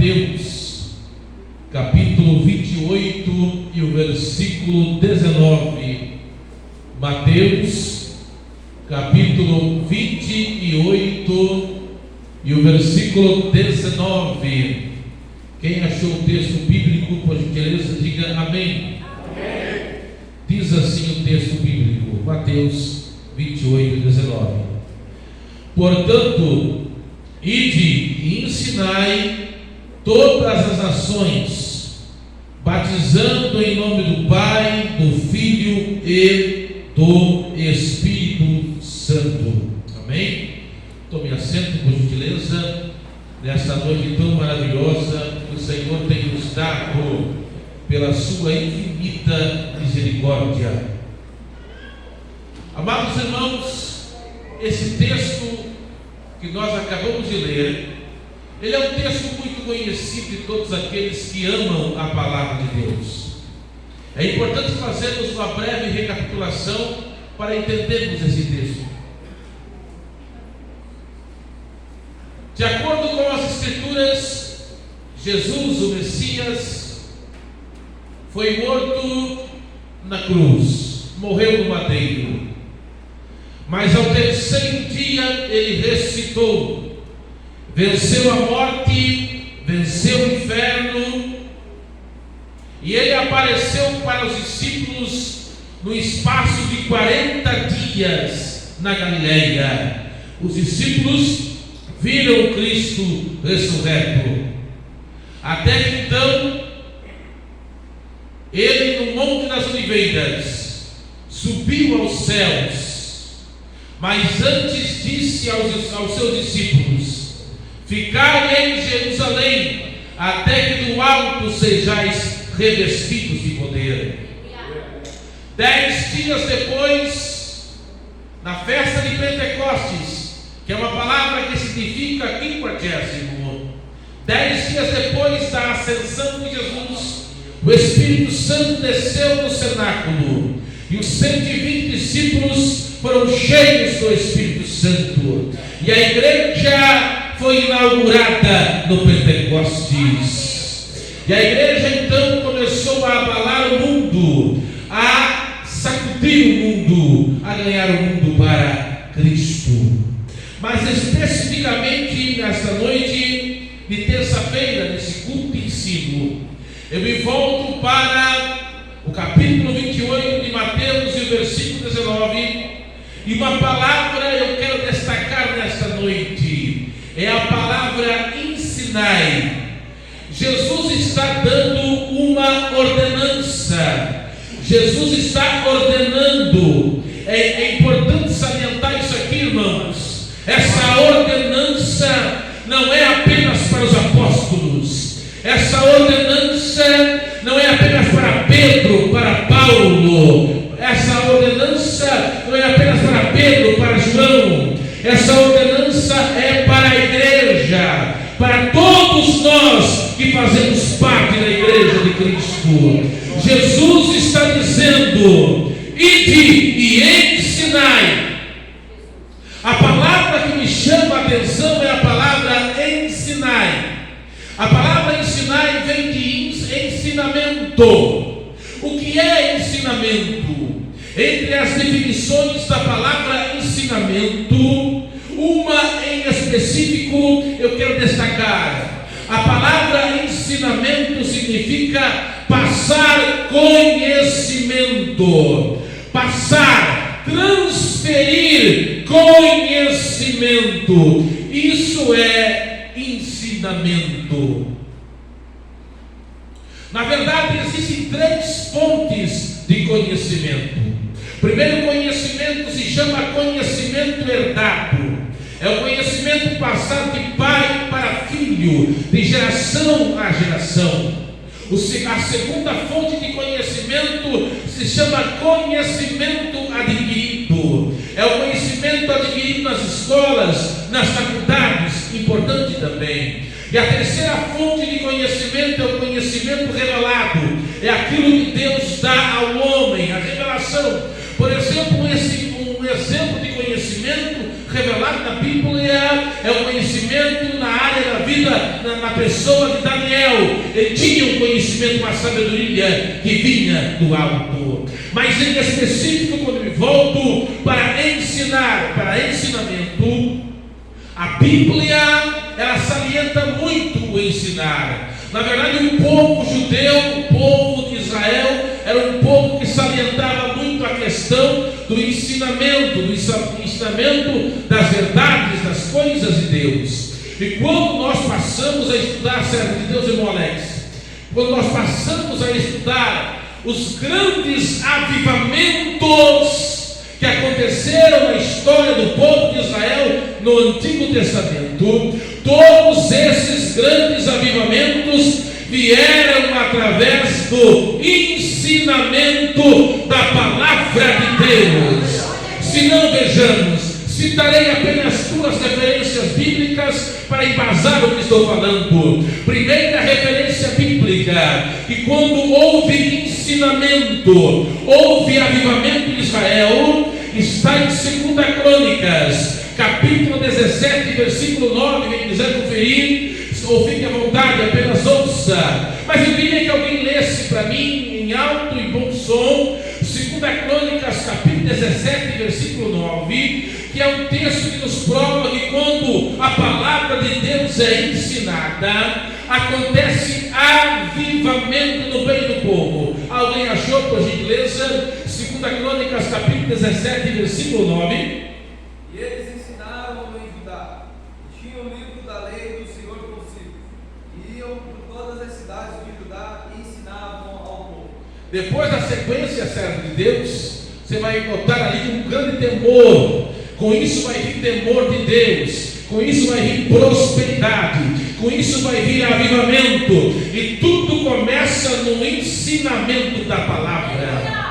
Mateus, capítulo 28 e o versículo 19. Mateus, capítulo 28 e o versículo 19. Quem achou o texto bíblico, por gentileza, diga amém. Amém. Diz assim o texto bíblico, Mateus 28 e 19. Portanto, ide e ensinai todas as nações, batizando em nome do Pai, do Filho e do Espírito Santo. Amém? Tome assento, por gentileza, nesta noite tão maravilhosa que o Senhor tem nos dado pela sua infinita misericórdia. Amados irmãos, esse texto que nós acabamos de ler, ele é um texto muito conhecido de todos aqueles que amam a palavra de Deus. É importante fazermos uma breve recapitulação para entendermos esse texto. De acordo com as Escrituras, Jesus, o Messias, foi morto na cruz, morreu no madeiro. Mas ao terceiro dia ele ressuscitou, venceu a morte, venceu o inferno, e ele apareceu para os discípulos no espaço de 40 dias na Galileia. Os discípulos viram Cristo ressurreto. Até que então, ele no Monte das Oliveiras subiu aos céus. Mas antes disse aos seus discípulos: ficai em Jerusalém, até que do alto sejais revestidos de poder. 10 dias depois, na festa de Pentecostes, que é uma palavra que significa 50º, 10 dias depois da ascensão de Jesus, o Espírito Santo desceu no cenáculo, e os 120 discípulos foram cheios do Espírito Santo, e a igreja foi inaugurada no Pentecostes. E a igreja então começou a abalar o mundo, a sacudir o mundo, a ganhar o mundo para Cristo. Mas especificamente nesta noite de terça-feira, nesse culto de ensino, eu me volto para o capítulo 28 de Mateus e o versículo 19. E uma palavra eu quero destacar nesta noite, é a palavra ensinai. Jesus está dando uma ordenança, Jesus está ordenando. É importante salientar isso aqui, irmãos. Essa ordenança não é apenas para os apóstolos, essa ordenança não é apenas para Pedro, para Paulo. Essa ordenança não é apenas para Pedro, para João. Essa ordenança é para a igreja, para todos nós que fazemos parte da igreja de Cristo. Jesus está dizendo: ide e ensinai. A palavra que me chama a atenção é a palavra ensinai. A palavra ensinai vem de ensinamento. O que é ensinamento? Entre as definições da palavra ensinamento, uma em específico eu quero destacar. A palavra ensinamento significa passar conhecimento, passar, transferir conhecimento. Isso é ensinamento. Na verdade, existem 3 fontes de conhecimento. O primeiro conhecimento se chama conhecimento herdado. É o conhecimento passado de pai para filho, de geração a geração. A segunda fonte de conhecimento se chama conhecimento adquirido. É o conhecimento adquirido nas escolas, nas faculdades, importante também. E a terceira fonte de conhecimento é o conhecimento revelado. É aquilo que Deus dá ao homem, a revelação. Por exemplo, um exemplo de conhecimento revelado na Bíblia é o conhecimento na área da vida na pessoa de Daniel. Ele tinha um conhecimento, uma sabedoria que vinha do alto. Mas em específico, quando eu me volto para ensinar, para ensinamento, a Bíblia, ela salienta muito o ensinar. Na verdade, o povo judeu, o povo de Israel, era um povo que salientava muito a questão do ensinamento das verdades, das coisas de Deus. E quando nós passamos a estudar, servo de Deus, irmão Alex, quando nós passamos a estudar os grandes avivamentos que aconteceram na história do povo de Israel no Antigo Testamento, todos esses grandes avivamentos vieram através do ensinamento da palavra de Deus. Se não, vejamos, citarei apenas duas referências bíblicas para embasar o que estou falando. Primeira referência bíblica, que quando houve ensinamento, houve avivamento em Israel, está em 2 Crônicas, capítulo 17, versículo 9. Quem quiser conferir, ou fique à vontade, apenas ouça. Mas eu queria que alguém lesse para mim, em alto e bom som, 2 Crônicas, capítulo 17, versículo 9, que é um texto que nos prova que quando a palavra de Deus é ensinada, acontece avivamento no meio do povo. Alguém achou, por gentileza? 2 Crônicas, capítulo 17, versículo 9. E eles ensinaram em Judá, tinham o livro da lei do Senhor consigo, e iam por todas as cidades de Judá e ensinavam ao povo. Depois da sequência, servo de Deus, você vai notar ali um grande temor. Com isso vai vir temor de Deus, com isso vai vir prosperidade, com isso vai vir avivamento, e tudo começa no ensinamento da palavra.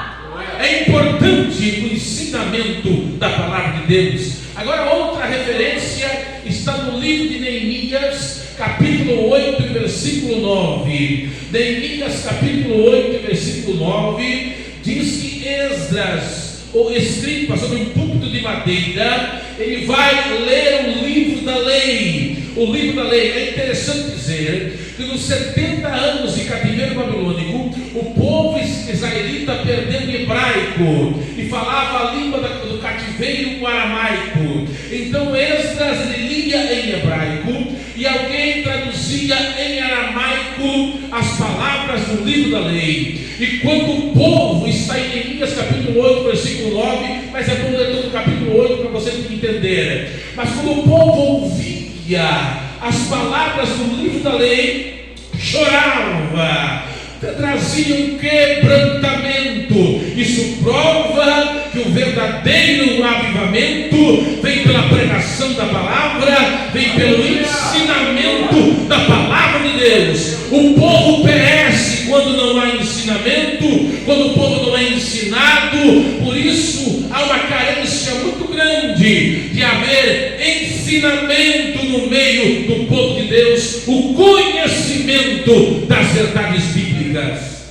É importante o ensinamento da palavra de Deus. Agora, outra referência está no livro de Neemias, capítulo 8, versículo 9. Neemias, capítulo 8, versículo 9, diz que Esdras, o escriba sobre um púlpito de madeira, ele vai ler o livro da lei. O livro da lei, é interessante dizer que nos 70 anos de cativeiro babilônico, o povo israelita perdeu o hebraico e falava a língua do cativeiro, o aramaico. Então Esdras lia em hebraico e alguém traduzia em aramaico as palavras do livro da lei. E quando o povo está em Neemias capítulo 8, versículo 9, mas é bom ler todo o capítulo 8 para você entender. Mas quando o povo ouvia as palavras do livro da lei, chorava, trazia um quebrantamento. Isso prova que o verdadeiro avivamento vem pela pregação da palavra, vem pelo ensinamento da palavra de Deus. O povo perece quando não há ensinamento, quando o povo não é ensinado. Por isso há uma carência muito grande de haver ensinamento no meio do povo de Deus, o conhecimento das verdades bíblicas.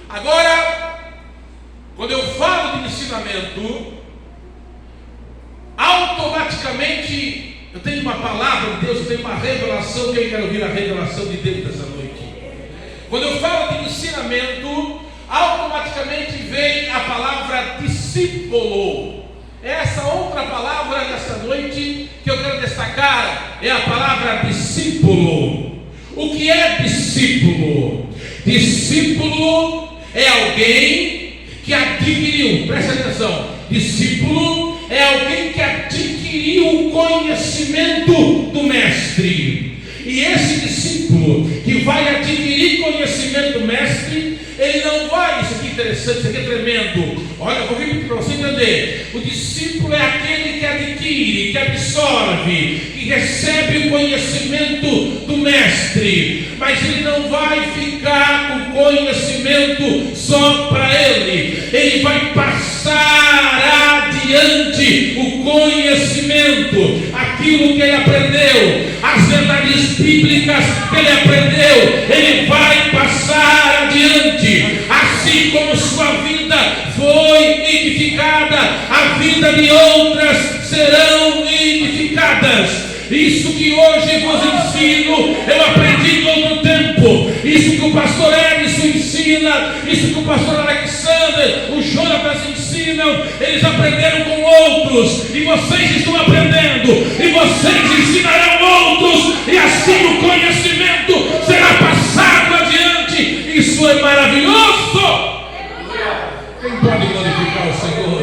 Agora, quando eu falo de ensinamento, automaticamente eu tenho uma palavra de Deus, eu tenho uma revelação, que eu quero ouvir a revelação de Deus dessa noite. Quando eu falo de ensinamento, automaticamente vem a palavra discípulo. Essa outra palavra nessa noite que eu quero destacar é a palavra discípulo. O que é discípulo? Discípulo é alguém que adquiriu, presta atenção, discípulo é alguém que adquiriu o conhecimento do mestre. E esse discípulo que vai adquirir conhecimento do mestre, ele não vai, isso aqui é interessante, isso aqui é tremendo. Olha, eu vou repetir para você entender. O discípulo é aquele que adquire, que absorve, que recebe o conhecimento do mestre. Mas ele não vai ficar com o conhecimento só para ele. Ele vai passar adiante o conhecimento, aquilo que ele aprendeu, as verdades bíblicas que ele aprendeu, ele vai passar adiante. Assim como sua vida foi edificada, a vida de outras serão edificadas. aplicadas. Isso que hoje vos ensino, eu aprendi em outro tempo. Isso que o pastor Edson ensina, isso que o pastor Alexander, o Jonatas ensinam, eles aprenderam com outros, e vocês estão aprendendo, e vocês ensinarão outros, e assim o conhecimento será passado adiante. Isso é maravilhoso. Quem pode glorificar o Senhor?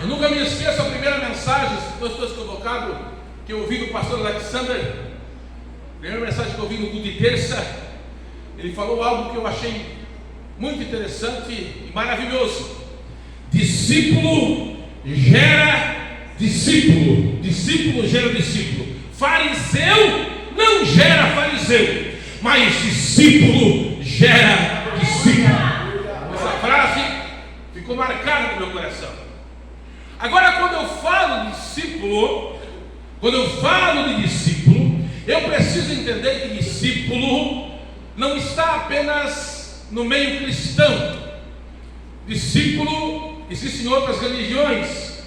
Eu nunca me esqueço a primeira mensagem, se não estou equivocado, que eu ouvi do pastor Alexander. A primeira mensagem que eu ouvi no culto de terça, ele falou algo que eu achei muito interessante e maravilhoso. Discípulo gera discípulo, discípulo gera discípulo. Fariseu não gera fariseu, mas discípulo gera discípulo. Essa frase ficou marcada no meu coração. Agora, quando eu falo de discípulo, eu preciso entender que discípulo não está apenas no meio cristão. Discípulo existe em outras religiões,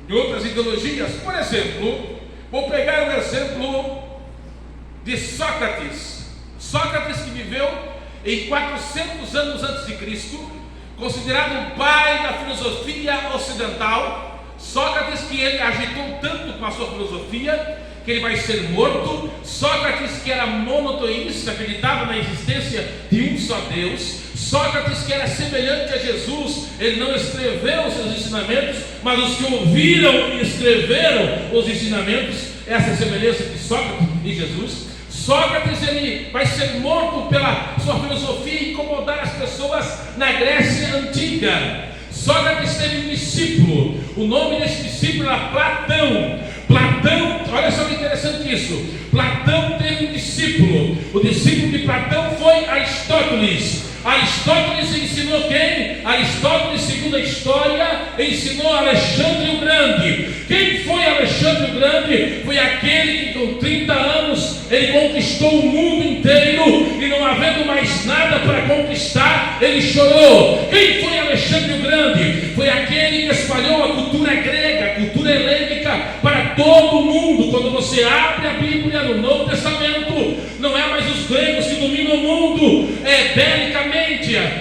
em outras ideologias. Por exemplo, vou pegar um exemplo de Sócrates. Sócrates, que viveu em 400 anos antes de Cristo, considerado o pai da filosofia ocidental. Sócrates, que ele agitou tanto com a sua filosofia que ele vai ser morto. Sócrates, que era monoteísta, acreditava na existência de um só Deus. Sócrates, que era semelhante a Jesus, ele não escreveu os seus ensinamentos, mas os que ouviram e escreveram os ensinamentos. Essa é a semelhança de Sócrates e Jesus. Sócrates, ele vai ser morto pela sua filosofia e incomodar as pessoas na Grécia Antiga. Sócrates teve um discípulo, o nome desse discípulo era Platão. Platão, olha só que interessante isso. Platão teve um discípulo, o discípulo de Platão foi Aristóteles. Aristóteles ensinou quem? Aristóteles, segundo a história, ensinou Alexandre o Grande. Quem foi Alexandre o Grande? Foi aquele que com 30 anos ele conquistou o mundo inteiro, e não havendo mais nada para conquistar, ele chorou. Quem foi Alexandre o Grande? Foi aquele que espalhou a cultura grega, a cultura helênica para todo o mundo. Quando você abre a Bíblia no Novo Testamento, não é mais os gregos que dominam o mundo belicamente,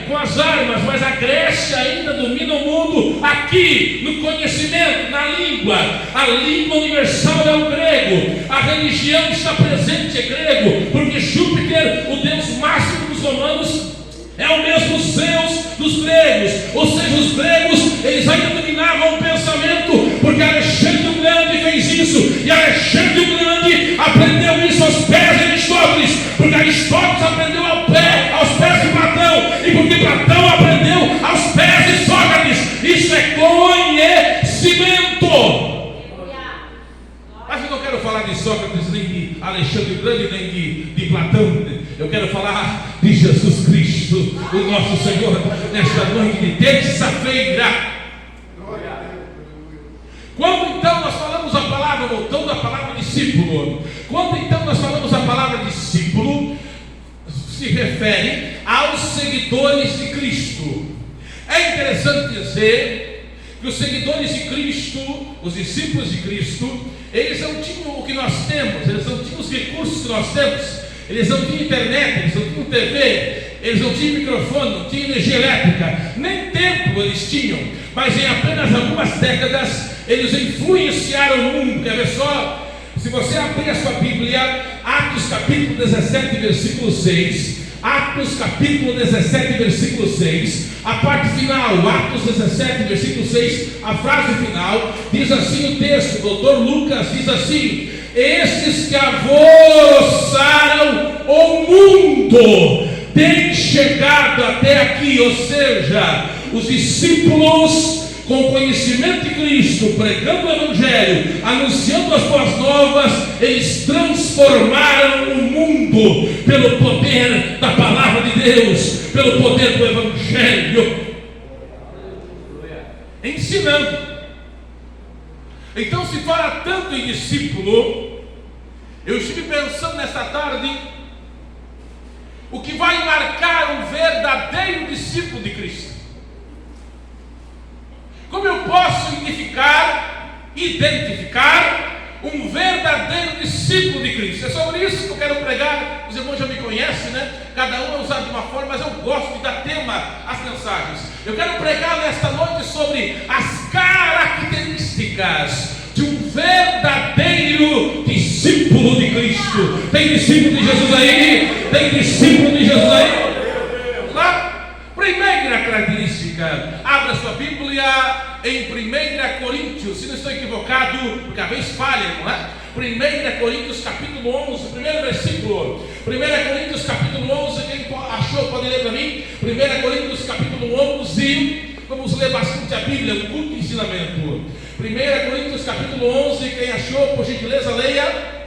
com as armas, mas a Grécia ainda domina o mundo aqui, no conhecimento, na língua. A língua universal é o grego, a religião está presente, é grego, porque Júpiter, o deus máximo dos romanos, é o mesmo Zeus dos gregos. Ou seja, os gregos, eles ainda dominavam o pensamento, porque Alexandre o Grande fez isso, e Alexandre o Grande aprendeu isso aos pés de Aristóteles, porque Aristóteles aprendeu aos pés de Platão, e porque Platão aprendeu aos pés de Sócrates. Isso é conhecimento. Mas eu não quero falar de Sócrates, nem de Alexandre o Grande, nem de Platão. Eu quero falar de Jesus Cristo, o nosso Senhor, nesta noite de terça-feira. Quando então nós falamos a palavra, voltando à palavra discípulo, quando então nós falamos a palavra discípulo, se refere aos seguidores de Cristo. É interessante dizer que os seguidores de Cristo, os discípulos de Cristo, eles não tinham o que nós temos, eles não tinham os recursos que nós temos, eles não tinham internet, eles não tinham TV, eles não tinham microfone, não tinham energia elétrica, nem tempo eles tinham, mas em apenas algumas décadas eles influenciaram o mundo. Quer ver só? Se você abrir a sua Bíblia, Atos capítulo 17, versículo 6, Atos capítulo 17, versículo 6, a parte final, Atos 17, versículo 6, a frase final, diz assim o texto, o doutor Lucas diz assim: estes que alvoroçaram o mundo têm chegado até aqui. Ou seja, os discípulos, com conhecimento de Cristo, pregando o Evangelho, anunciando as boas novas, eles transformaram o mundo pelo poder da palavra de Deus, pelo poder do Evangelho, ensinando. Então, se fala tanto em discípulo, eu estive pensando nesta tarde, o que vai marcar um verdadeiro discípulo de Cristo. Como eu posso identificar um verdadeiro discípulo de Cristo? É sobre isso que eu quero pregar. Os irmãos já me conhecem, né? Cada um é usado de uma forma, mas eu gosto de dar tema às mensagens. Eu quero pregar nesta noite sobre as características de um verdadeiro discípulo de Cristo. Tem discípulo de Jesus aí? Tem discípulo de Jesus aí? Vamos lá? Primeira característica, abra sua Bíblia em 1 Coríntios, se não estou equivocado, porque às vezes falha, não é? 1 Coríntios capítulo 11, primeiro versículo. 1 Coríntios capítulo 11, quem achou pode ler para mim. 1 Coríntios capítulo 11, vamos ler bastante a Bíblia, um culto de ensinamento. 1 Coríntios capítulo 11, quem achou, por gentileza, leia.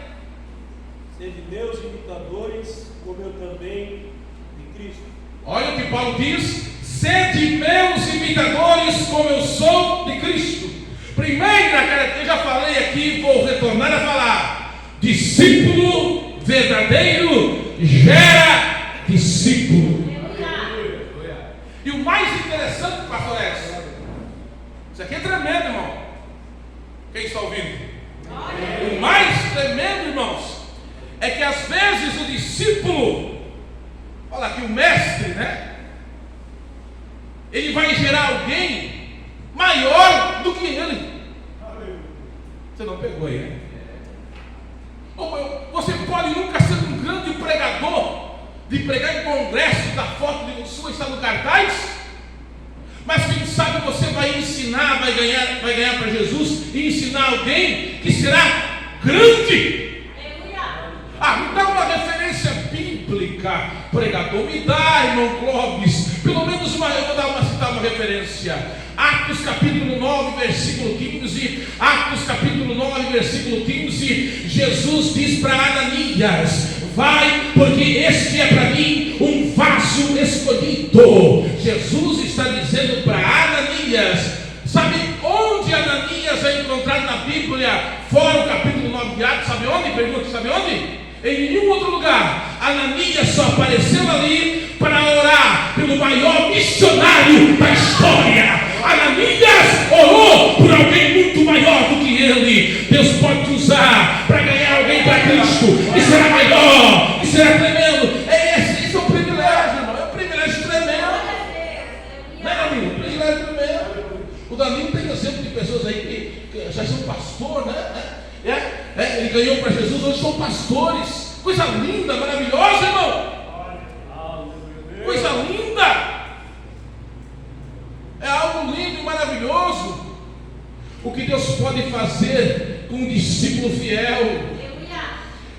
Sede meus imitadores, como eu também de Cristo. Olha o que Paulo diz: sede meus imitadores, como eu sou de Cristo. Primeira, eu já falei aqui, vou retornar a falar: discípulo verdadeiro gera discípulo. E o mais interessante, pastor Edson, isso aqui é tremendo, irmão. Quem está ouvindo? O mais tremendo, irmãos, é que às vezes o discípulo, olha aqui, o mestre, né? Ele vai gerar alguém maior do que ele. Você não pegou aí, né? Você pode nunca ser um grande pregador, de pregar em congresso, da foto de sua está no cartaz, mas quem sabe você vai ensinar, vai ganhar para Jesus e ensinar alguém que será grande. Me dá uma referência bíblica, pregador, me dá, irmão Clóvis, pelo menos uma, eu vou citar uma referência. Atos capítulo 9, versículo 15, Atos capítulo 9, versículo 15, Jesus diz para Ananias: vai, porque este é para mim um vaso escolhido. Jesus está dizendo para Ananias. Sabe onde Ananias é encontrado na Bíblia, fora o capítulo 9 de Atos? Sabe onde? Pergunta, sabe onde? Em nenhum outro lugar. Ananias só apareceu ali para orar pelo maior missionário da história. Ananias orou por alguém muito maior do que ele. Deus pode te usar para ganhar alguém para Cristo, e será maior, e será tremendo. Esse é um privilégio, irmão. É um privilégio tremendo, né, Danilo? Um privilégio tremendo. O Danilo tem exemplo de pessoas aí que já são pastor, né? Ele ganhou para Jesus, hoje são pastores. Coisa linda, maravilhosa, irmão. Coisa linda. É algo lindo e maravilhoso o que Deus pode fazer com um discípulo fiel.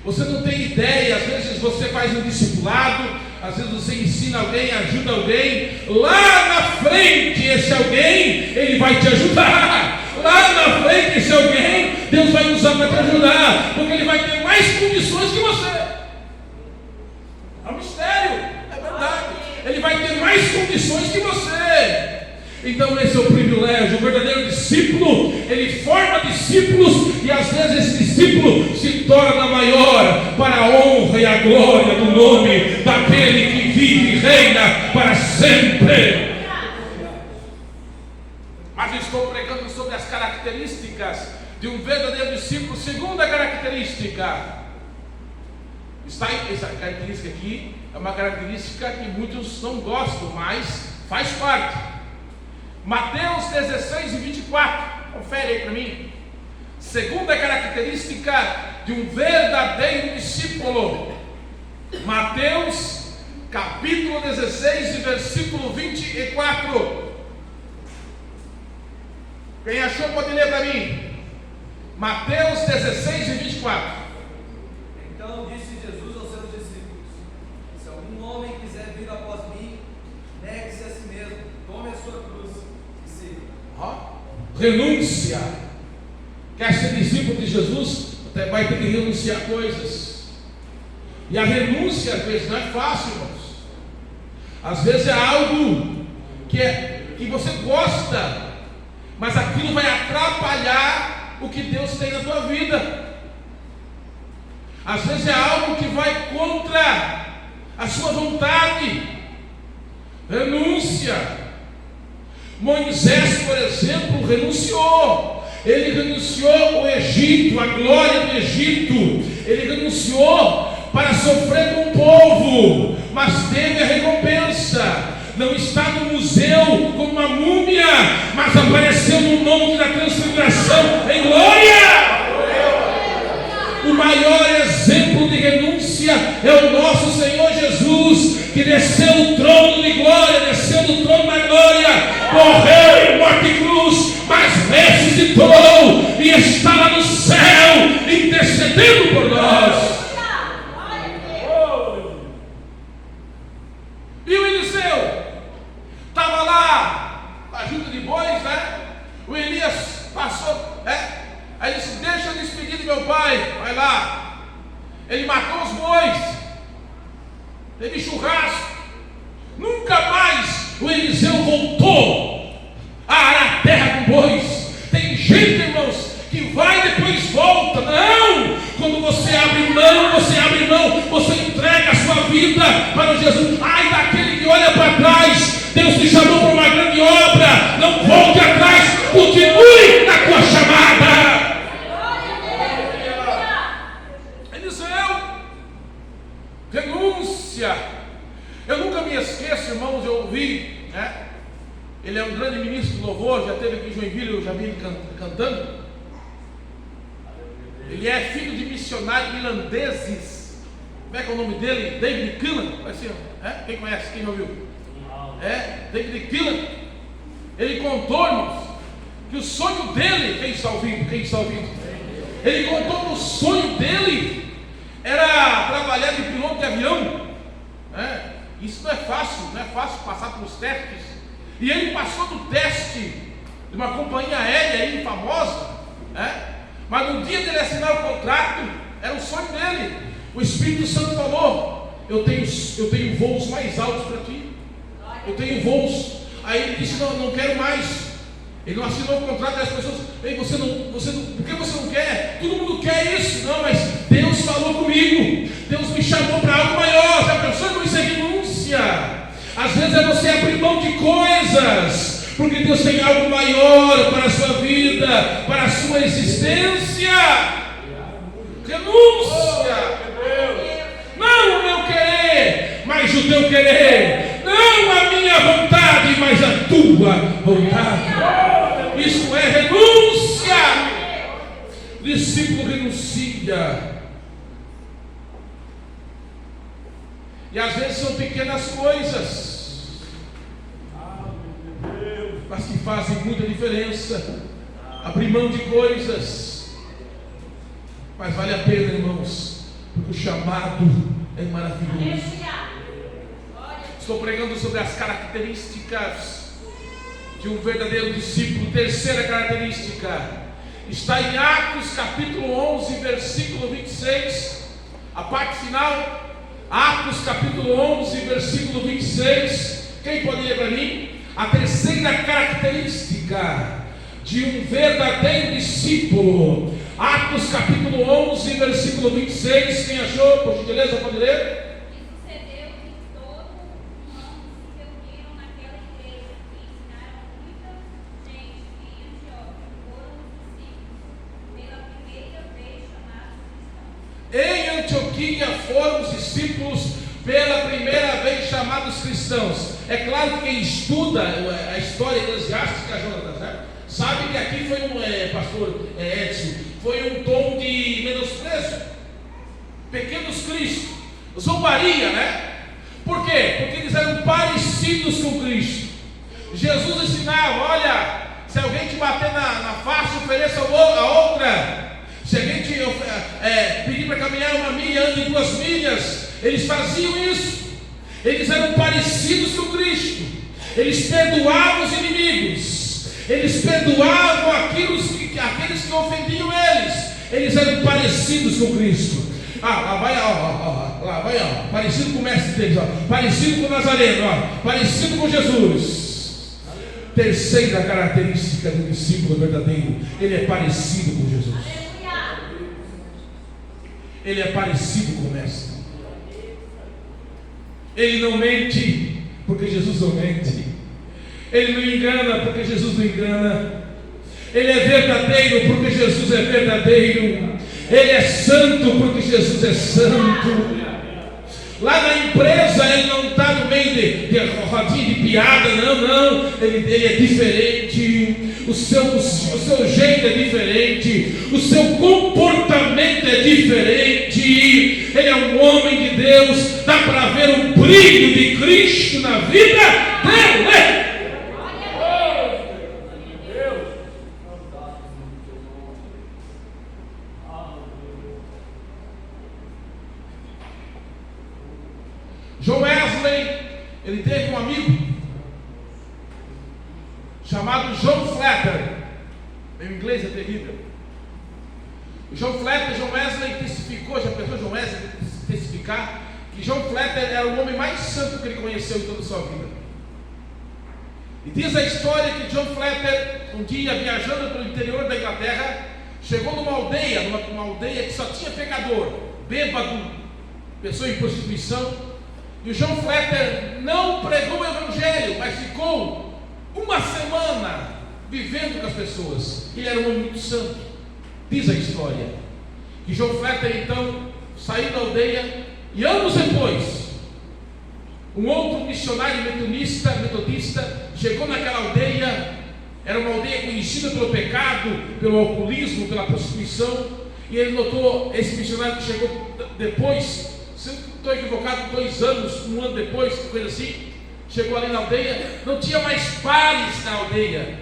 Você não tem ideia. Às vezes você faz um discipulado, às vezes você ensina alguém, ajuda alguém. Lá na frente, esse alguém, ele vai te ajudar. Lá na frente, esse alguém, Deus vai usar para te ajudar, porque ele vai ter mais condições que você. É um mistério, é verdade. Ele vai ter mais condições que você. Então esse é o privilégio. O verdadeiro discípulo, ele forma discípulos, e às vezes esse discípulo se torna maior para a honra e a glória do nome daquele que vive e reina para sempre. Mas eu estou pregando sobre as características de um verdadeiro discípulo. Segunda característica, essa característica aqui é uma característica que muitos não gostam, mas faz parte. Mateus 16 e 24, confere aí para mim. Segunda característica de um verdadeiro discípulo. Mateus capítulo 16 e versículo 24. Quem achou pode ler para mim. Mateus 16 e 24. Então disse Jesus aos seus discípulos: se algum homem quiser vir após mim, negue-se a si mesmo, tome a sua cruz e siga. Renúncia. Quer ser discípulo de Jesus? Até vai ter que renunciar a coisas. E a renúncia às vezes não é fácil, irmãos. Às vezes é algo que você gosta, mas aquilo vai atrapalhar o que Deus tem na tua vida. Às vezes é algo que vai contra a sua vontade. Renúncia. Moisés, por exemplo, renunciou. Ele renunciou o Egito, a glória do Egito. Ele renunciou para sofrer com o povo, mas teve a recompensa. Não está no museu como uma múmia, mas apareceu no monte da transfiguração em glória. O maior exemplo de renúncia é o nosso Senhor Jesus, que desceu do trono de glória, desceu do trono da glória, morreu em morte e cruz, mas ressuscitou e está lá no céu, intercedendo por nós. E o Eliseu estava lá, a junta de bois, né? O Elias passou, aí disse: deixa eu despedir de meu pai, vai lá. Ele matou os bois, teve churrasco. Nunca mais o Eliseu voltou a arar a terra com bois. Tem gente, irmãos, que vai e depois volta. Não! Quando você abre mão, você entrega a sua vida para Jesus. Ai daquele que olha para trás. Deus te chamou para uma grande obra. Não volte atrás, continue na tua chamada. Eliseu, renúncia. Eu nunca me esqueço, irmãos, eu ouvi, né? Ele é um grande ministro do louvor, já esteve aqui em Joinville, eu já vi ele cantando. Ele é filho de missionários irlandeses. Como é que é o nome dele? David Killan. Quem conhece? Quem já ouviu? David Killan. Ele contou, irmãos, que o sonho dele, quem está ouvindo? Ele contou que o sonho dele era trabalhar de piloto de avião. Isso não é fácil passar pelos testes. E ele passou do teste de uma companhia aérea aí famosa, mas no dia dele assinar o contrato, era o sonho dele. O Espírito Santo falou: eu tenho voos mais altos para ti. Eu tenho voos. Aí ele disse: não quero mais. Ele não assinou o contrato, e as pessoas: ei, por que você não quer? Todo mundo quer isso. Não, mas Deus falou comigo. Deus me chamou para algo maior. Já pensou com isso é renúncia? Às vezes é você abrir mão de coisas, porque Deus tem algo maior para a sua vida, para a sua existência. Renúncia. Não o meu querer, mas o teu querer. Não a minha vontade, mas a tua vontade. Isso é renúncia. O discípulo renuncia. E às vezes são pequenas coisas, mas que fazem muita diferença. Abrir mão de coisas, mas vale a pena, irmãos, porque o chamado é maravilhoso. Estou pregando sobre as características de um verdadeiro discípulo. Terceira característica está em Atos capítulo 11, versículo 26, a parte final. Atos capítulo 11, versículo 26. Quem pode ler para mim? A terceira característica de um verdadeiro discípulo. Atos capítulo 11, versículo 26. Quem achou? Por gentileza, pode ler? Em Antioquia foram os discípulos pela primeira vez chamados cristãos. É claro que quem estuda a história eclesiástica, Jonatas, sabe que aqui foi pastor Edson, foi um tom de menosprezo, pequenos Cristo, zombaria, né? Por quê? Porque eles eram parecidos com Cristo. Jesus ensinava: olha, se alguém te bater na face, ofereça a outra. Se alguém te pedir para caminhar 1 milha, ande 2 milhas. Eles faziam isso. Eles eram parecidos com Cristo. Eles perdoavam os inimigos. Eles perdoavam aqueles que ofendiam eles. Eles eram parecidos com Cristo. Lá vai, parecido com o mestre deles, parecido com o Nazareno, parecido com Jesus. Terceira característica do discípulo verdadeiro: ele é parecido com Jesus. Ele é parecido com o mestre. Ele não mente, porque Jesus não mente. Ele não engana porque Jesus não engana. Ele é verdadeiro porque Jesus é verdadeiro. Ele é santo porque Jesus é santo. Lá na empresa ele não está no meio de rodinha de piada, não. Ele é diferente. O seu jeito é diferente. O seu comportamento é diferente. Ele é um homem de Deus. Dá para ver o brilho de Cristo na vida dele. John Wesley, ele teve um amigo chamado John Flatter. Meu inglês é terrível. O John Wesley testificou, já pensou John Wesley testificar que John Flatter era o homem mais santo que ele conheceu em toda a sua vida. E diz a história que John Flatter, um dia viajando pelo interior da Inglaterra, chegou numa aldeia que só tinha pecador, bêbado, pessoa em prostituição. E o John Flatter não pregou o evangelho, mas ficou uma semana vivendo com as pessoas. Ele era um homem muito santo. Diz a história que John Flatter então saiu da aldeia e anos depois um outro missionário metodista chegou naquela aldeia. Era uma aldeia conhecida pelo pecado, pelo alcoolismo, pela prostituição. E ele notou, esse missionário que chegou depois, se eu estou equivocado, 2 anos, 1 ano depois, coisa assim, chegou ali na aldeia, não tinha mais bares na aldeia,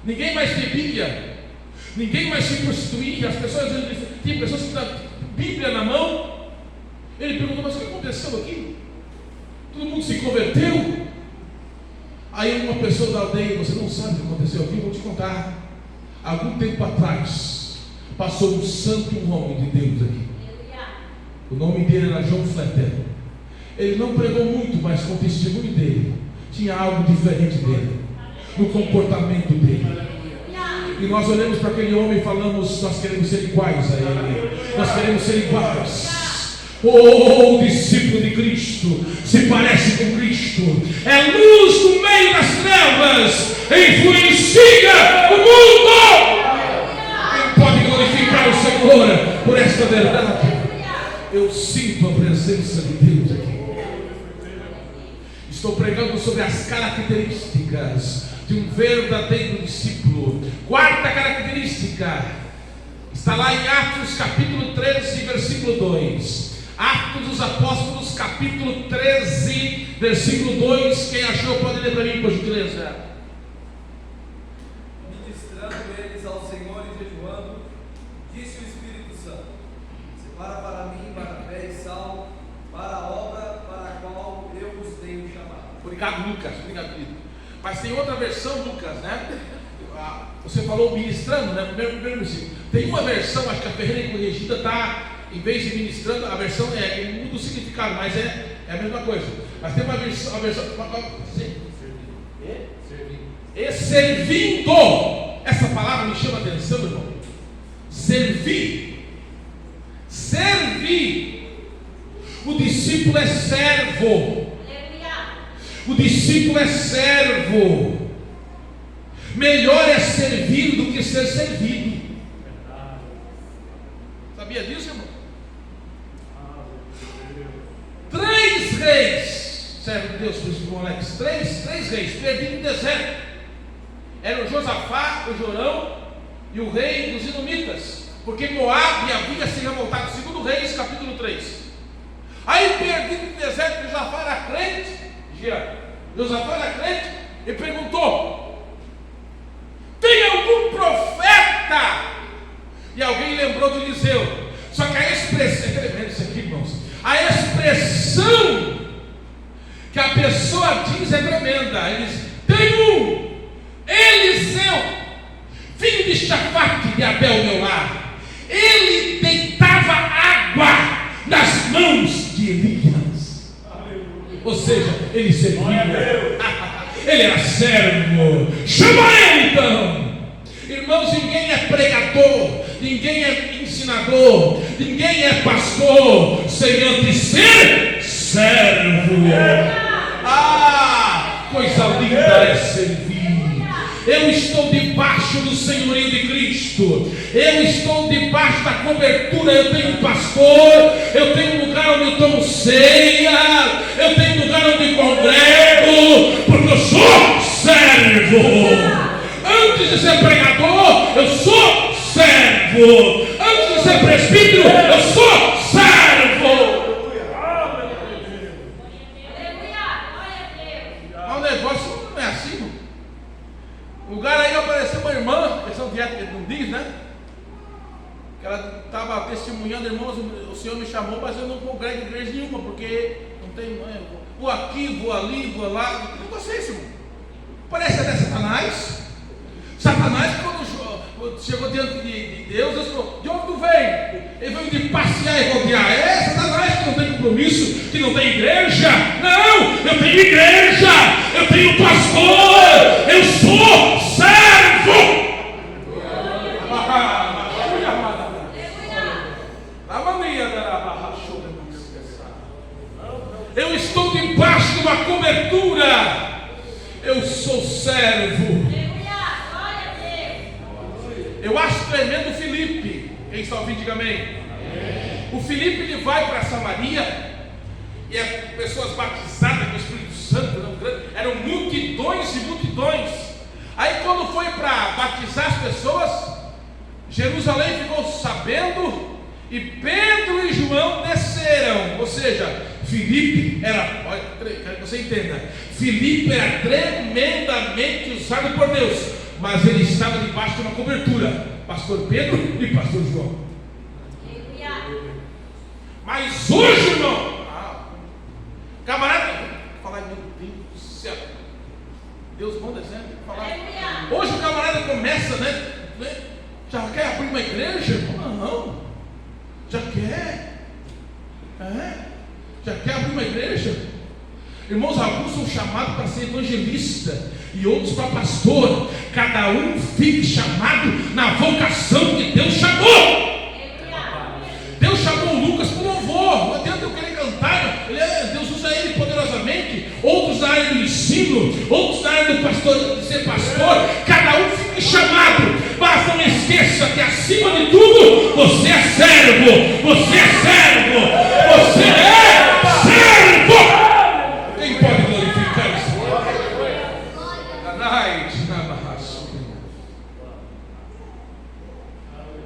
ninguém mais bebia, ninguém mais se prostituía, as pessoas, tinha pessoas que tinham Bíblia na mão. Ele perguntou: mas o que aconteceu aqui? Todo mundo se converteu? Aí uma pessoa da aldeia: você não sabe o que aconteceu aqui, eu vou te contar. Algum tempo atrás passou um santo homem de Deus aqui. O nome dele era John Flatter. Ele não pregou muito, mas com o testemunho dele tinha algo diferente dele, no comportamento dele. E nós olhamos para aquele homem e falamos: nós queremos ser iguais a ele. Nós queremos ser iguais. O discípulo de Cristo se parece com Cristo, é luz no meio das trevas, influencia o mundo. Quem pode glorificar o Senhor por esta verdade? Eu sinto a presença de Deus aqui. Estou pregando sobre as características de um verdadeiro discípulo. 4ª característica está lá em Atos capítulo 13, versículo 2. Atos dos Apóstolos, capítulo 13, versículo 2. Quem achou pode ler para mim, por gentileza. Ministrando eles ao Senhor e jejuando, disse o Espírito Santo: separa para mim Barnabé e Saulo para a obra para a qual eu os tenho chamado. Obrigado, Lucas. Obrigado, querido. Mas tem outra versão, Lucas, né? Você falou ministrando, né? Primeiro versículo. Tem uma versão, acho que a Ferreira Corrigida está, em vez de ministrando, a versão muda o significado, mas é a mesma coisa. Mas tem uma versão, servindo. Essa palavra me chama a atenção, irmão. Servir. O discípulo é servo. O discípulo é servo. Melhor é servir do que ser servido. Sabia disso, irmão? 3 reis, servo de Deus, por Alex, 3 reis perdidos no deserto. Era o Josafá, o Jorão e o rei dos Edomitas, porque Moabe havia se revoltado. 2 Reis, capítulo 3. Aí, perdido no deserto, Josafá era crente. Josafá era crente e perguntou: tem algum profeta? E alguém lembrou de Eliseu. Só que a expressão, é tremendo isso aqui, irmãos. A expressão que a pessoa diz é tremenda. Ele diz: tem Eliseu, filho de Shafate de Abel, meu lar. Ele deitava água nas mãos de Elias. Ou seja, ele servia. Ele era servo. Chama ele então. Irmãos, ninguém é pregador, ninguém é ensinador, ninguém é pastor sem antes ser servo. Coisa linda. é servir. Eu estou debaixo do senhorio de Cristo. Eu estou debaixo da cobertura. Eu tenho um pastor. Eu tenho um lugar onde eu tomo ceia. Eu tenho um lugar onde congrego. Porque eu sou servo. Antes de ser pregador, eu sou servo. Antes de ser presbítero, eu sou servo. Mas o negócio não é assim, irmão. O lugar aí apareceu uma irmã, questão de ética, não diz, né? Que ela estava testemunhando, irmãos, o Senhor me chamou, mas eu não congrego em igreja nenhuma, porque não tem, vou aqui, vou ali, vou lá. Que negócio é esse, irmão? Parece até Satanás. Satanás, quando chegou diante de Deus, Deus falou: de onde tu vem? Ele veio de passear e rodear. É Satanás que não tem compromisso, que não tem igreja. Não, eu tenho igreja, eu tenho pastor, eu sou servo. Eu estou debaixo de uma cobertura. Eu sou servo. Eu acho tremendo o Filipe. Quem está ouvindo, diga amém. O Filipe, ele vai para Samaria, e pessoas batizadas com o Espírito Santo, eram multidões e multidões. Aí quando foi para batizar as pessoas, Jerusalém ficou sabendo, e Pedro e João desceram. Ou seja, Filipe era, olha, quero que você entenda, Filipe era tremendamente usado por Deus, mas ele estava debaixo de uma cobertura, pastor Pedro e pastor João. Mas hoje, irmão, camarada, falar, meu Deus do céu, Deus manda exemplo, falar. Hoje o camarada começa, né? Já quer abrir uma igreja, irmão? Não, já quer, já quer abrir uma igreja. Irmãos, alguns são chamados para ser evangelista e outros para pastor. Cada um fique chamado na vocação que Deus chamou. Deus chamou o Lucas para o louvor. Não adianta eu querer cantar. Deus usa ele poderosamente. Outros na área do ensino, outros na área do pastor, de ser pastor. Cada um fique chamado. Mas não esqueça que acima de tudo você é servo. Você é servo. Você é servo. Quem pode glorificar o Senhor?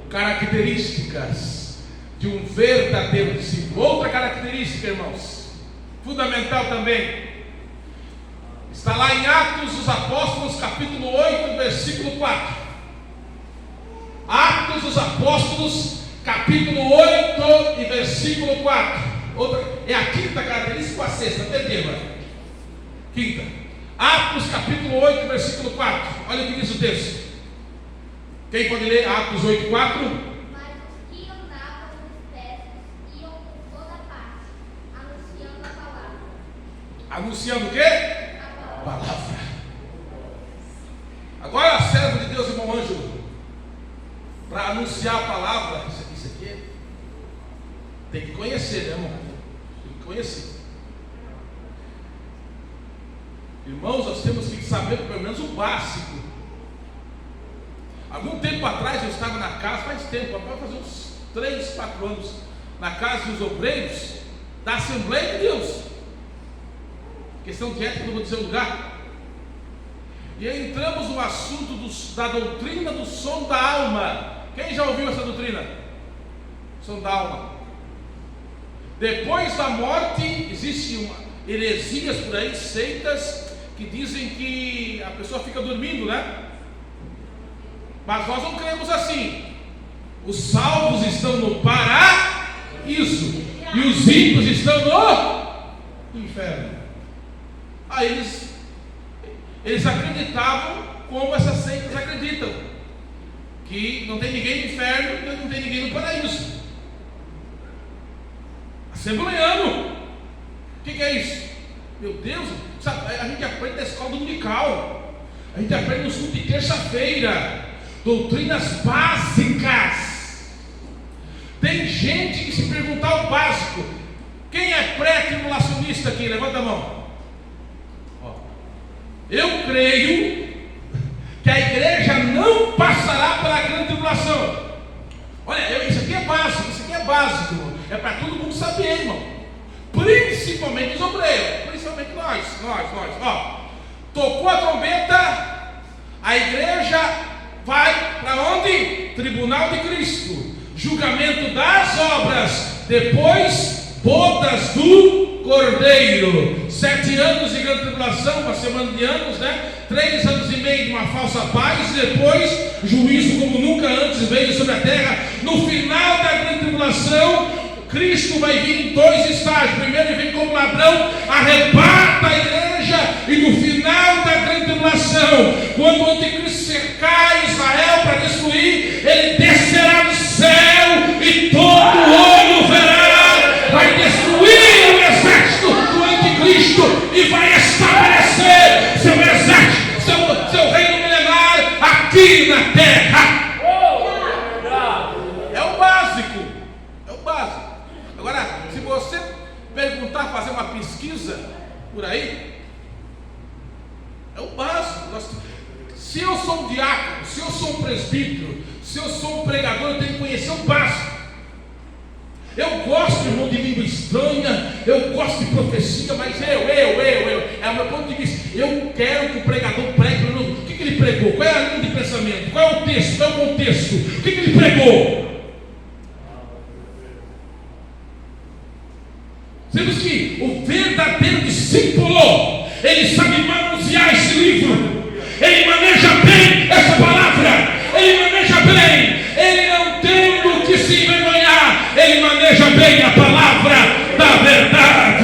Características de um verdadeiro discípulo. Outra característica, irmãos, fundamental também, está lá em Atos dos Apóstolos, capítulo 8, versículo 4. Atos dos Apóstolos, capítulo 8 e versículo 4. É a quinta característica ou a sexta? Perdeu, quinta. Atos capítulo 8, versículo 4. Olha o que diz o texto. Quem pode ler Atos 8, 4? Mas os que andavam dispersos iam por toda parte, anunciando a palavra. Anunciando o quê? A palavra. Agora, servo de Deus, irmão Ângelo, para anunciar a palavra, isso aqui tem que conhecer, né, irmão? Tem que conhecer. Irmãos, nós temos que saber pelo menos o básico. Algum tempo atrás eu estava na casa, faz tempo, vai fazer uns 3, 4 anos, na casa dos obreiros da Assembleia de Deus. Questão de ética, não vou dizer o lugar. E aí entramos no assunto da doutrina do som da alma. Quem já ouviu essa doutrina? Som da alma. Depois da morte, existem heresias por aí, seitas, que dizem que a pessoa fica dormindo, né? Mas nós não cremos assim. Os salvos estão no paraíso e os ímpios estão no inferno. Aí eles acreditavam como essas seitas acreditam, que não tem ninguém no inferno e não tem ninguém no paraíso. Assembleano, o que é isso? Meu Deus, sabe, a gente aprende na escola dominical, a gente aprende no estudo de terça-feira, doutrinas básicas. Tem gente que, se perguntar o básico, quem é pré-tribulacionista aqui? Levanta a mão. Eu creio que a igreja não passará pela grande tribulação. Olha, isso aqui é básico, é para todo mundo saber, irmão. Principalmente os obreiros, principalmente nós. Ó, tocou a trombeta, a igreja vai para onde? Tribunal de Cristo, julgamento das obras, depois bodas do Cordeiro. 7 anos de grande tribulação, uma semana de anos, 3 anos e meio de uma falsa paz, e depois juízo como nunca antes veio sobre a terra. No final da grande tribulação, Cristo vai vir em 2 estágios. Primeiro ele vem como ladrão, arrebata a igreja, e no final da grande tribulação, quando o anticristo cercar Israel para destruir, ele descerá do céu e todo olho verá, vai destruir o exército do anticristo e vai estabelecer seu exército, seu reino milenar aqui na terra. É o básico. Agora, se você perguntar, fazer uma pesquisa por aí, é o básico. Se eu sou um diácono, se eu sou um presbítero, se eu sou um pregador, eu tenho que conhecer o básico. Eu gosto, irmão, de língua estranha, eu gosto de profecia, mas é o meu ponto de vista. Eu quero que o pregador pregue. O que ele pregou? Qual é a linha de pensamento? Qual é o texto? Qual é o contexto? O que ele pregou? Temos que o verdadeiro discípulo, ele sabe manusear esse livro, ele maneja bem essa palavra, ele maneja bem, ele não tem do que se envergonhar, ele maneja bem a palavra da verdade.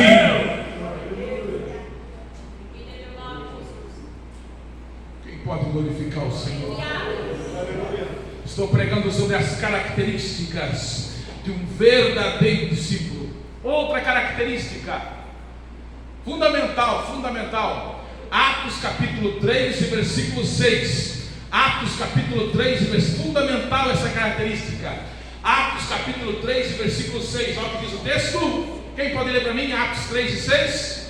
Quem pode glorificar o Senhor? Estou pregando sobre as características de um verdadeiro discípulo. Outra característica fundamental, Atos capítulo 3 e versículo 6. Atos capítulo 3 e versículo, fundamental essa característica. Atos capítulo 3 e versículo 6, olha o que diz o texto. Quem pode ler para mim? Atos 3 e 6.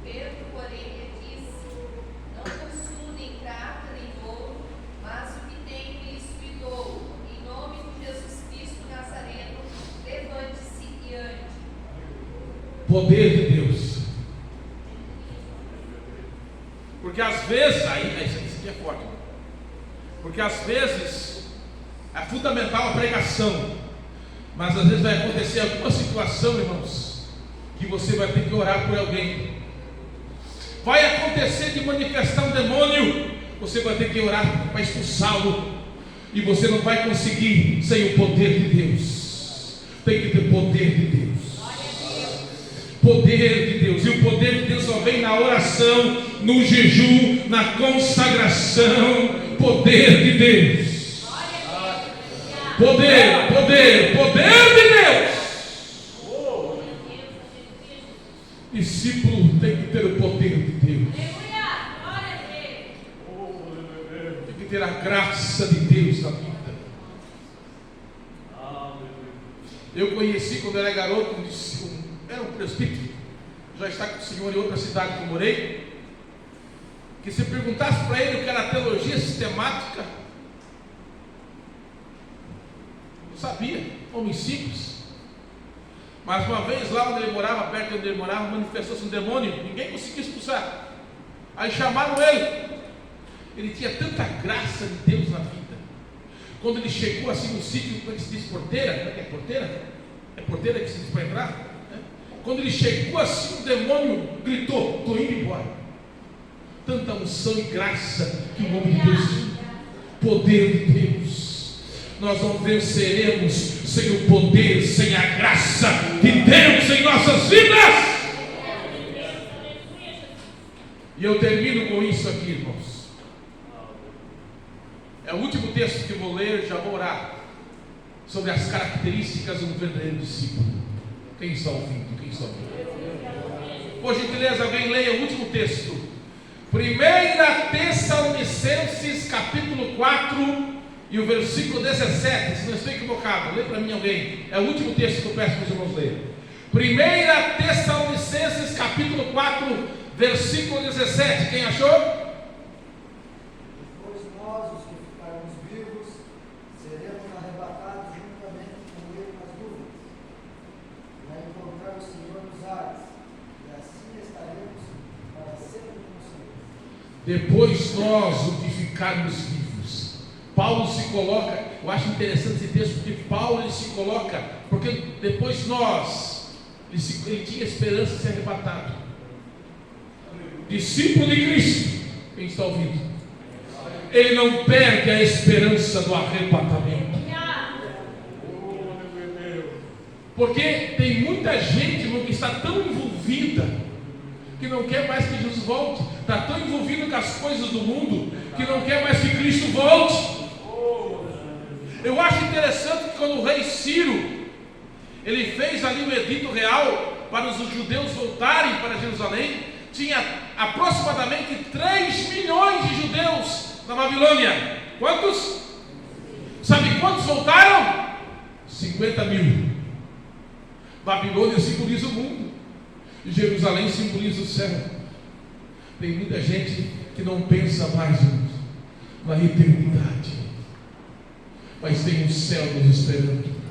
Pedro, porém, lhe disse: não possuo nem prata nem ouro, mas o que tenho isso lhe dou. Em nome de Jesus Cristo Nazareno, levante-se e ande. Poder de Deus. Porque às vezes, isso aqui é forte, porque às vezes é fundamental a pregação, mas às vezes vai acontecer alguma situação, irmãos, que você vai ter que orar por alguém. Vai acontecer de manifestar um demônio, você vai ter que orar para expulsá-lo, e você não vai conseguir sem o poder de Deus. Tem que ter poder de Deus. Poder de Deus, e o poder de Deus só vem na oração, no jejum, na consagração. Poder de Deus, poder de Deus. Discípulo tem que ter o poder de Deus, tem que ter a graça de Deus na vida. Eu conheci quando eu era garoto era um presbítero, já está com o Senhor em outra cidade que eu morei, que se perguntasse para ele o que era teologia sistemática, não sabia, homem simples. Mas uma vez lá onde ele morava, perto de onde ele morava, manifestou-se um demônio, ninguém conseguia expulsar. Aí chamaram ele tinha tanta graça de Deus na vida. Quando ele chegou assim no sítio, como é que se diz, porteira? É porteira? É porteira que se diz para entrar? Quando ele chegou assim, o demônio gritou: estou indo embora. Tanta unção e graça que o homem de Deus tinha. Poder de Deus. Nós não venceremos sem o poder, sem a graça de Deus em nossas vidas. E eu termino com isso aqui, irmãos. É o último texto que eu vou ler, já vou orar sobre as características de um verdadeiro discípulo. Quem está ouvindo? Por gentileza, alguém leia o último texto. 1 Tessalonicenses capítulo 4 e o versículo 17. Se não estou equivocado, lê para mim alguém. É o último texto que eu peço para os irmãos lerem. 1 Tessalonicenses capítulo 4 versículo 17, quem achou? Depois nós, os que ficarmos vivos, seremos arrebatados juntamente com ele nas nuvens, para encontrar o Senhor nos ares, e assim estaremos para sempre com o Senhor. Depois nós, os que ficarmos vivos. Paulo se coloca, eu acho interessante esse texto, porque Paulo ele se coloca, porque depois nós, ele tinha esperança de ser arrebatado. Discípulo de Cristo, quem está ouvindo? Ele não perde a esperança do arrebatamento. Porque tem muita gente, irmão, que está tão envolvida que não quer mais que Jesus volte, está tão envolvido com as coisas do mundo que não quer mais que Cristo volte. Eu acho interessante que quando o rei Ciro ele fez ali o edito real para os judeus voltarem para Jerusalém, tinha aproximadamente 3 milhões de judeus na Babilônia. Quantos? Sabe quantos voltaram? 50 mil. Babilônia simboliza o mundo, e Jerusalém simboliza o céu. Tem muita gente que não pensa mais na eternidade, mas tem um céu nos esperando.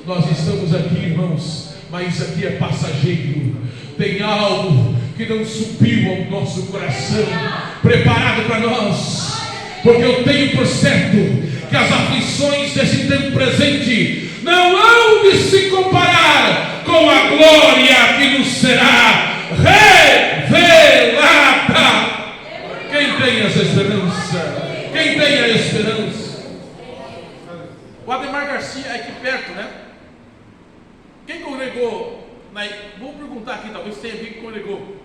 Nós estamos aqui, irmãos, mas isso aqui é passageiro. Tem algo que não subiu ao nosso coração, preparado para nós, porque eu tenho por certo que as aflições desse tempo presente não hão de se comparar com a glória que nos será revelada. Quem tem essa esperança? Quem tem a esperança? O Ademar Garcia é aqui perto, né? Quem congregou? Vou perguntar aqui, talvez tenha alguém que congregou.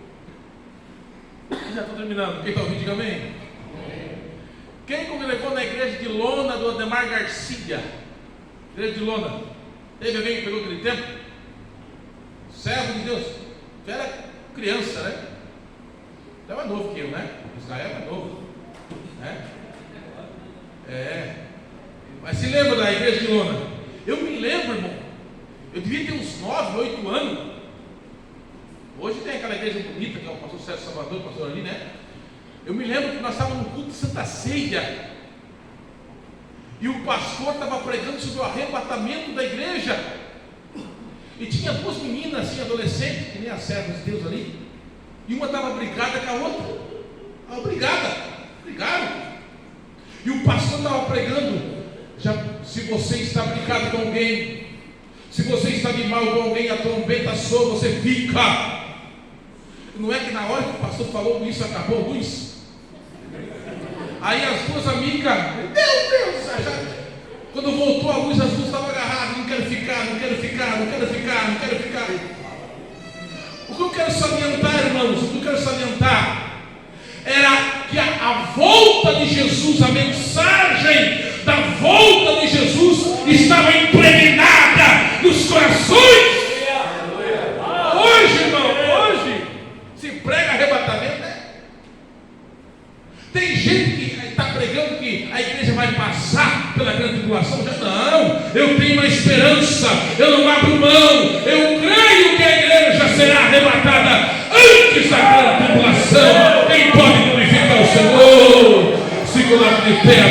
Já estou terminando. Quem está ouvindo, diga amém. Quem congregou na igreja de Lona do Ademar Garcia? Igreja de Lona. Teve alguém que pegou aquele tempo? Servo de Deus. Você era criança, né? Você é mais novo que eu, né? Israel é mais novo, né? Mas se lembra da igreja de Lona? Eu me lembro, irmão. Eu devia ter uns 9, 8 anos. Hoje tem aquela igreja bonita que é o pastor Sérgio Salvador, o pastor ali, né? Eu me lembro que nós estávamos no culto de Santa Ceia e o pastor estava pregando sobre o arrebatamento da igreja. E tinha 2 meninas assim, adolescentes, que nem as servas de Deus ali, e uma estava brigada com a outra. Brigaram. E o pastor estava pregando. Se você está brigado com alguém, se você está de mal com alguém, a trombeta soa, você fica. Não é que na hora que o pastor falou isso, acabou a luz? Aí as 2 amigas, meu Deus, quando voltou a luz, as 2 estavam agarradas. Não quero ficar. O que eu quero salientar, irmãos, era que a volta de Jesus, a mensagem da volta de Jesus estava impregnada nos corações. Hoje, irmão, se prega arrebatamento, né? Tem gente que está pregando que a igreja vai passar pela grande tribulação. Não, eu tenho uma esperança, eu não abro mão, eu creio que a igreja será arrebatada antes da grande tribulação. Quem pode glorificar o Senhor? Se coloque de pé,